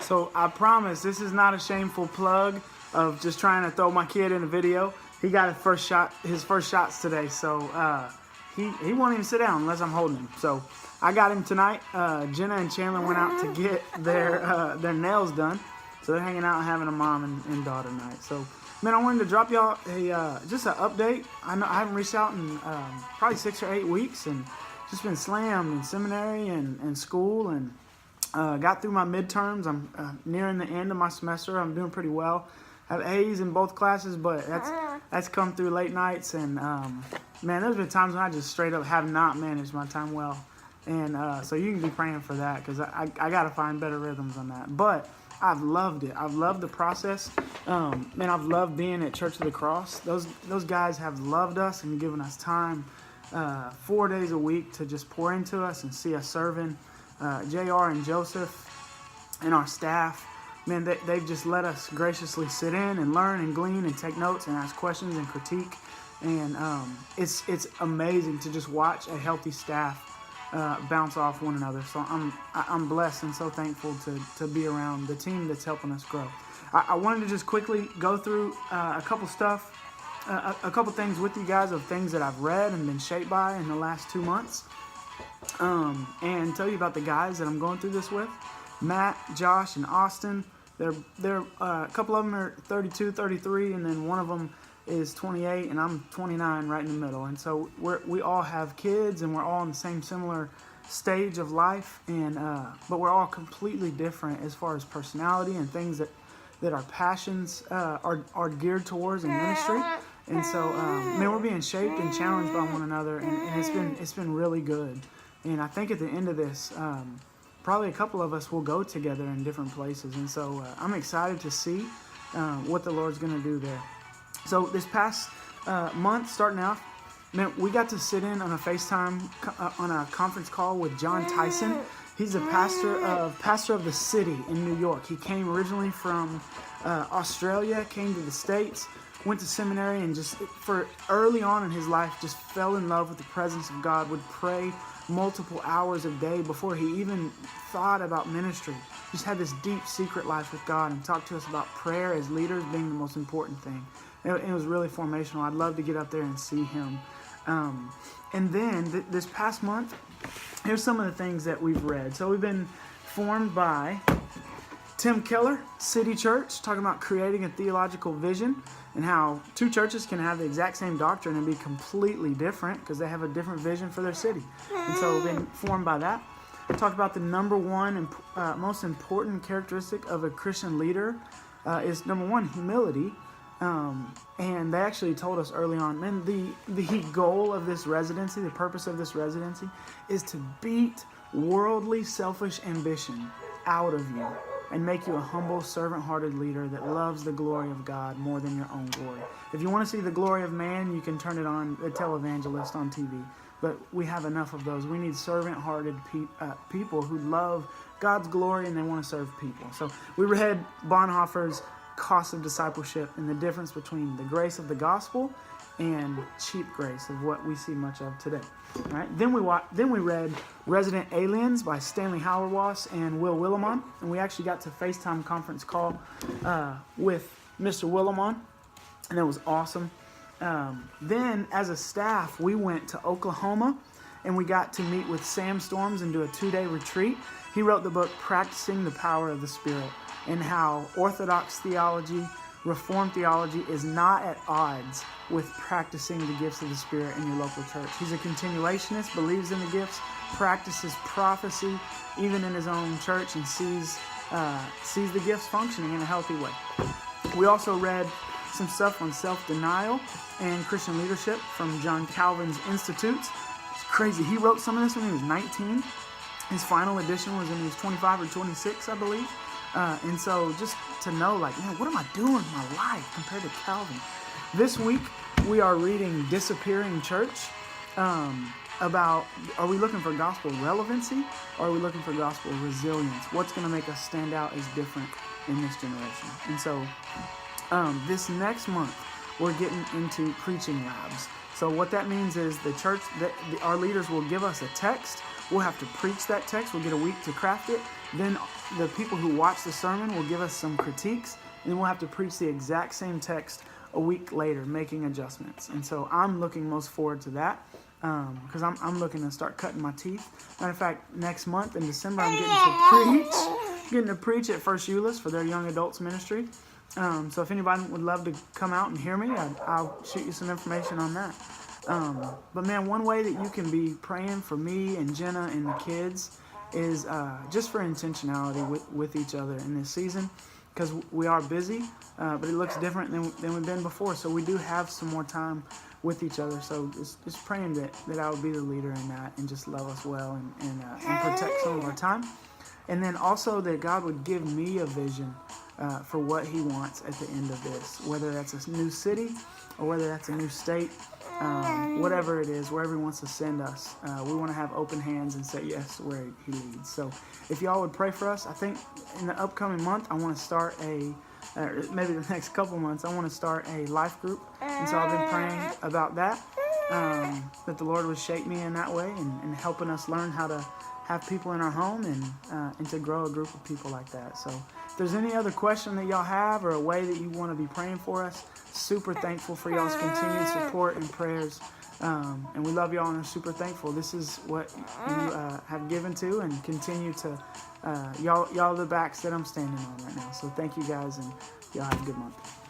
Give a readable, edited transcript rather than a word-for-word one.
So I promise this is not a shameful plug of just trying to throw my kid in a video. He got his first shots today, so he won't even sit down unless I'm holding him. So I got him tonight. Jenna and Chandler went out to get their nails done, so they're hanging out and having a mom and daughter night. So man, I wanted to drop y'all just an update. I know I haven't reached out in probably 6 or 8 weeks, and just been slammed in seminary and school, and got through my midterms. I'm nearing the end of my semester. I'm doing pretty well. I have A's in both classes, but that's come through late nights, and man, there's been times when I just straight up have not managed my time well, and so you can be praying for that, because I got to find better rhythms on that. But I've loved it. I've loved the process. Man, I've loved being at Church of the Cross. Those guys have loved us and given us time 4 days a week to just pour into us and see us serving. JR and Joseph and our staff, man, they've just let us graciously sit in and learn and glean and take notes and ask questions and critique. And it's amazing to just watch a healthy staff bounce off one another. So I'm blessed and so thankful to be around the team that's helping us grow. I wanted to just quickly go through a couple things with you guys of things that I've read and been shaped by in the last 2 months, and tell you about the guys that I'm going through this with. Matt, Josh, and Austin. They're a couple of them are 32, 33, and then one of them is 28, and I'm 29, right in the middle. And so we all have kids, and we're all in the same similar stage of life, and but we're all completely different as far as personality and things that our passions are geared towards in ministry. And so man, we're being shaped and challenged by one another, and it's been really good. And I think at the end of this, probably a couple of us will go together in different places. And so I'm excited to see what the Lord's going to do there. So this past month, starting out, man, we got to sit in on a FaceTime, on a conference call with John Tyson. He's a pastor of the city in New York. He came originally from Australia, came to the States, went to seminary, and just for early on in his life just fell in love with the presence of God, would pray multiple hours a day before he even thought about ministry. Just had this deep secret life with God, and talked to us about prayer as leaders being the most important thing. It was really formational. I'd love to get up there and see him. And then this past month, here's some of the things that we've read. So we've been formed by Tim Keller, City Church, talking about creating a theological vision and how two churches can have the exact same doctrine and be completely different because they have a different vision for their city. And so we've been formed by that. We talked about the number one and most important characteristic of a Christian leader is, number one, humility. And they actually told us early on, man, the goal of this residency, the purpose of this residency, is to beat worldly, selfish ambition out of you and make you a humble, servant-hearted leader that loves the glory of God more than your own glory. If you want to see the glory of man, you can turn it on, a televangelist on TV. But we have enough of those. We need servant-hearted people who love God's glory and they want to serve people. So we read Bonhoeffer's Cost of Discipleship and the difference between the grace of the gospel and cheap grace of what we see much of today. All right. Then we read Resident Aliens by Stanley Hauerwas and Will Willimon, and we actually got to FaceTime conference call with Mr. Willimon, and that was awesome. Then as a staff, we went to Oklahoma, and we got to meet with Sam Storms and do a 2-day retreat. He wrote the book Practicing the Power of the Spirit, and how Orthodox theology, Reformed theology is not at odds with practicing the gifts of the Spirit in your local church. He's a continuationist, believes in the gifts, practices prophecy even in his own church, and sees the gifts functioning in a healthy way. We also read some stuff on self-denial and Christian leadership from John Calvin's Institutes. It's crazy. He wrote some of this when he was 19. His final edition was when he was 25 or 26, I believe. And so just to know, like, man, what am I doing with my life compared to Calvin? This week, we are reading Disappearing Church, about, are we looking for gospel relevancy, or are we looking for gospel resilience? What's going to make us stand out as different in this generation? And so this next month, we're getting into preaching labs. So what that means is the church, our leaders will give us a text. We'll have to preach that text. We'll get a week to craft it. Then the people who watch the sermon will give us some critiques, and then we'll have to preach the exact same text a week later, making adjustments. And so I'm looking most forward to that, because I'm looking to start cutting my teeth. Matter of fact, next month in December, I'm getting to preach at First Euless for their young adults ministry. So if anybody would love to come out and hear me, I'll shoot you some information on that. But man, one way that you can be praying for me and Jenna and the kids is just for intentionality with each other in this season, because we are busy, but it looks different than we've been before. So we do have some more time with each other. So just praying that I would be the leader in that and just love us well and protect some of our time. And then also that God would give me a vision for what he wants at the end of this, whether that's a new city or whether that's a new state, whatever it is, wherever he wants to send us. We want to have open hands and say yes where he leads. So if y'all would pray for us, I think in the upcoming month, I want to start maybe the next couple months, I want to start a life group. And so I've been praying about that, that the Lord would shape me in that way and helping us learn how to have people in our home and to grow a group of people like that. So if there's any other question that y'all have or a way that you want to be praying for us, super thankful for y'all's continued support and prayers. And we love y'all and are super thankful. This is what you have given to and continue to. Y'all are the backs that I'm standing on right now. So thank you guys, and y'all have a good month.